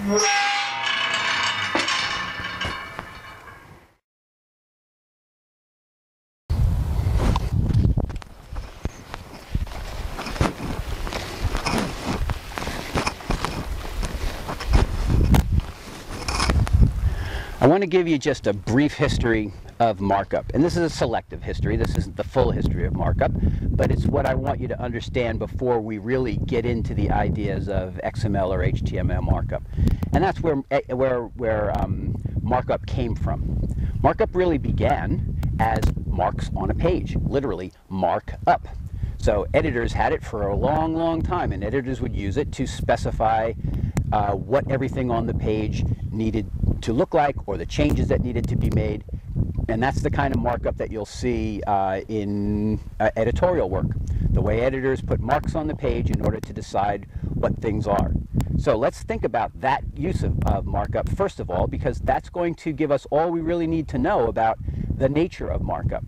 I want to give you just a brief history of markup, and this is a selective history. This isn't the full history of markup, but it's what I want you to understand before we really get into the ideas of XML or HTML markup. And that's where markup came from. Markup really began as marks on a page, literally mark up. So editors had it for a long, long time, and editors would use it to specify what everything on the page needed to look like, or the changes that needed to be made. And that's the kind of markup that you'll see in editorial work. The way editors put marks on the page in order to decide what things are. So let's think about that use of markup first of all, because that's going to give us all we really need to know about the nature of markup.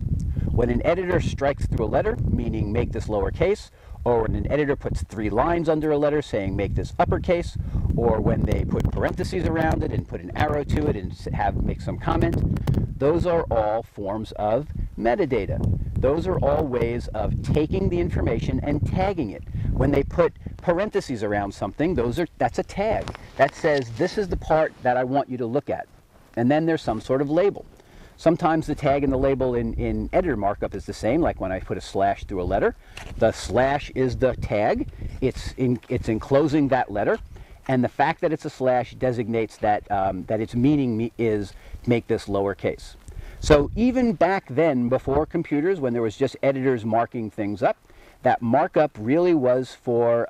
When an editor strikes through a letter, meaning make this lowercase, or when an editor puts 3 lines under a letter saying make this uppercase, or when they put parentheses around it and put an arrow to it and make some comment, those are all forms of metadata. Those are all ways of taking the information and tagging it. When they put parentheses around something, that's a tag. That says this is the part that I want you to look at. And then there's some sort of label. Sometimes the tag and the label in editor markup is the same, like when I put a slash through a letter. The slash is the tag. It's enclosing that letter. And the fact that it's a slash designates that, that its meaning is make this lowercase. So even back then, before computers, when there was just editors marking things up, that markup really was for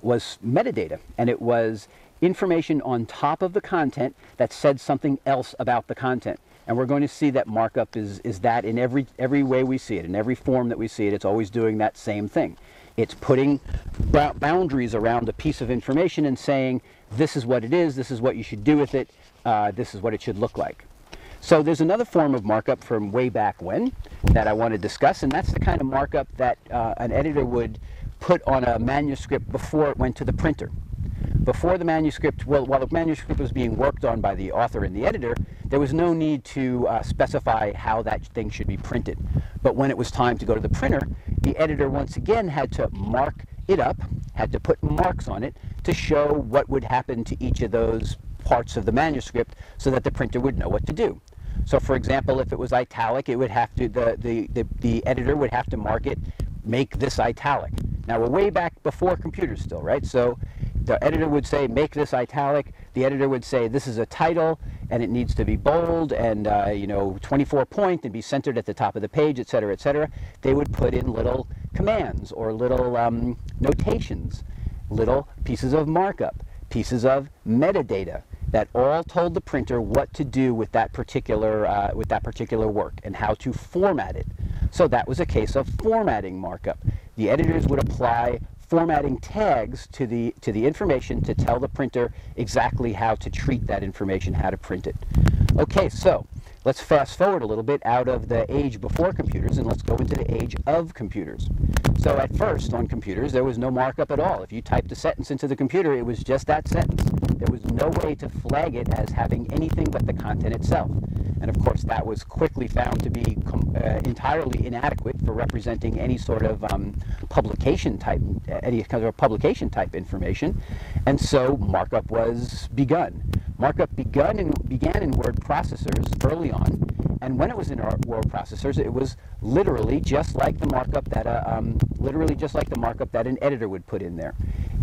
was metadata, and it was information on top of the content that said something else about the content. And we're going to see that markup is that in every way we see it, in every form that we see it, it's always doing that same thing. It's putting boundaries around a piece of information and saying, this is what it is, this is what you should do with it, this is what it should look like. So there's another form of markup from way back when that I want to discuss, and that's the kind of markup that an editor would put on a manuscript before it went to the printer. Before the manuscript, well, while the manuscript was being worked on by the author and the editor, there was no need to specify how that thing should be printed. But when it was time to go to the printer, the editor once again had to mark it up, had to put marks on it to show what would happen to each of those parts of the manuscript so that the printer would know what to do. So for example, if it was italic, it would have to, the editor would have to mark it, make this italic. Now we're way back before computers still, right? So the editor would say, make this italic. The editor would say, this is a title, and it needs to be bold, and 24 point, and be centered at the top of the page, etc., etc. They would put in little commands or little notations, little pieces of markup, pieces of metadata that all told the printer what to do with that particular work and how to format it. So that was a case of formatting markup. The editors would apply formatting tags to the information to tell the printer exactly how to treat that information, how to print it. Okay, so let's fast forward a little bit out of the age before computers and let's go into the age of computers. So at first on computers there was no markup at all. If you typed a sentence into the computer, it was just that sentence. There was no way to flag it as having anything but the content itself. And of course that was quickly found to be entirely inadequate for representing any sort of publication type information. And so markup was begun. Markup began in word processors early on, and when it was in our word processors, it was literally just like the markup that an editor would put in there.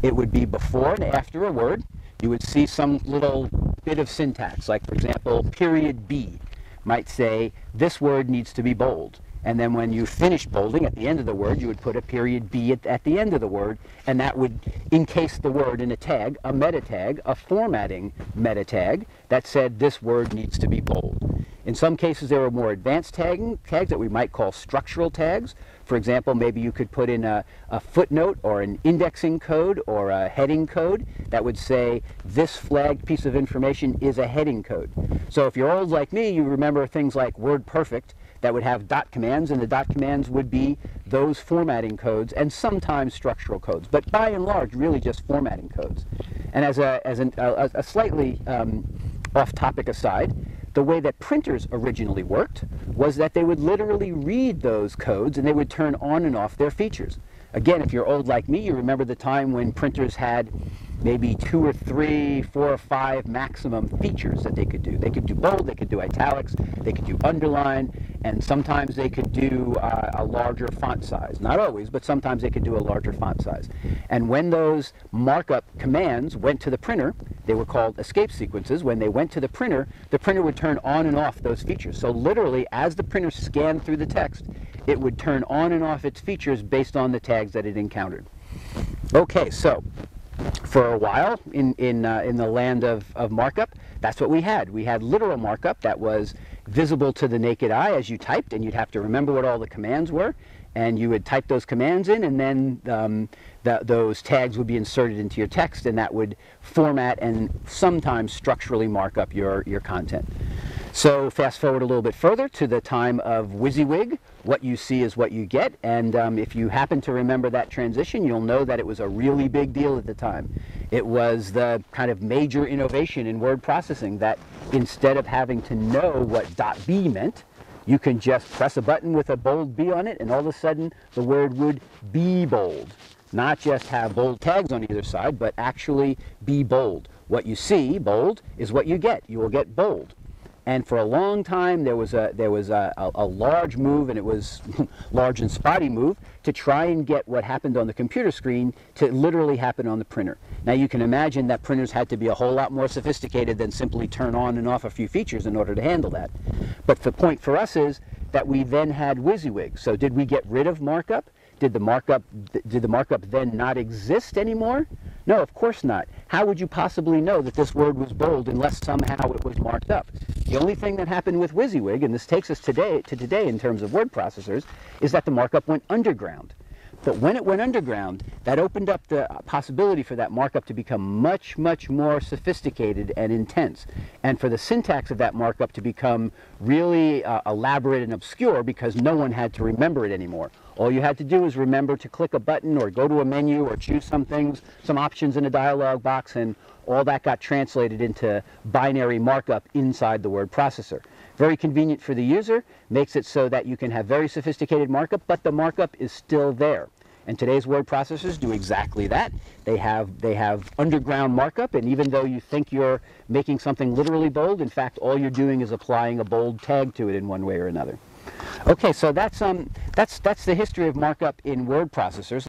It would be before and after a word. You would see some little bit of syntax, like for example, period B might say this word needs to be bold. And then when you finish bolding at the end of the word, you would put a period B at the end of the word, and that would encase the word in a tag, a meta tag, a formatting meta tag that said this word needs to be bold. In some cases, there were more advanced tags that we might call structural tags. For example, maybe you could put in a footnote or an indexing code or a heading code that would say this flagged piece of information is a heading code. So if you're old like me, you remember things like WordPerfect that would have dot commands, and the dot commands would be those formatting codes and sometimes structural codes, but by and large really just formatting codes. And as a slightly off-topic aside, the way that printers originally worked was that they would literally read those codes and they would turn on and off their features. Again, if you're old like me, you remember the time when printers had maybe 2 or 3, 4 or 5 maximum features that they could do. They could do bold, they could do italics, they could do underline, and sometimes they could do a larger font size. Not always, but sometimes they could do a larger font size. And when those markup commands went to the printer, they were called escape sequences. When they went to the printer would turn on and off those features. So literally, as the printer scanned through the text, it would turn on and off its features based on the tags that it encountered. Okay, so for a while in the land of markup, that's what we had. We had literal markup that was visible to the naked eye as you typed, and you'd have to remember what all the commands were, and you would type those commands in, and then those tags would be inserted into your text, and that would format and sometimes structurally mark up your content. So fast forward a little bit further to the time of WYSIWYG. What you see is what you get, and if you happen to remember that transition, you'll know that it was a really big deal at the time. It was the kind of major innovation in word processing that instead of having to know what .b meant, you can just press a button with a bold B on it, and all of a sudden the word would be bold. Not just have bold tags on either side, but actually be bold. What you see, bold, is what you get. You will get bold. And for a long time, there was a large move, and it was large and spotty move, to try and get what happened on the computer screen to literally happen on the printer. Now you can imagine that printers had to be a whole lot more sophisticated than simply turn on and off a few features in order to handle that. But the point for us is that we then had WYSIWYG. So did we get rid of markup? Did the markup then not exist anymore? No, of course not. How would you possibly know that this word was bold unless somehow it was marked up? The only thing that happened with WYSIWYG, and this takes us to today in terms of word processors, is that the markup went underground. But when it went underground, that opened up the possibility for that markup to become much, much more sophisticated and intense, and for the syntax of that markup to become really elaborate and obscure because no one had to remember it anymore. All you had to do was remember to click a button or go to a menu or choose some things, some options in a dialog box, and all that got translated into binary markup inside the word processor. Very convenient for the user, makes it so that you can have very sophisticated markup, but the markup is still there. And today's word processors do exactly that. They have underground markup, and even though you think you're making something literally bold, in fact, all you're doing is applying a bold tag to it in one way or another. Okay, so that's the history of markup in word processors.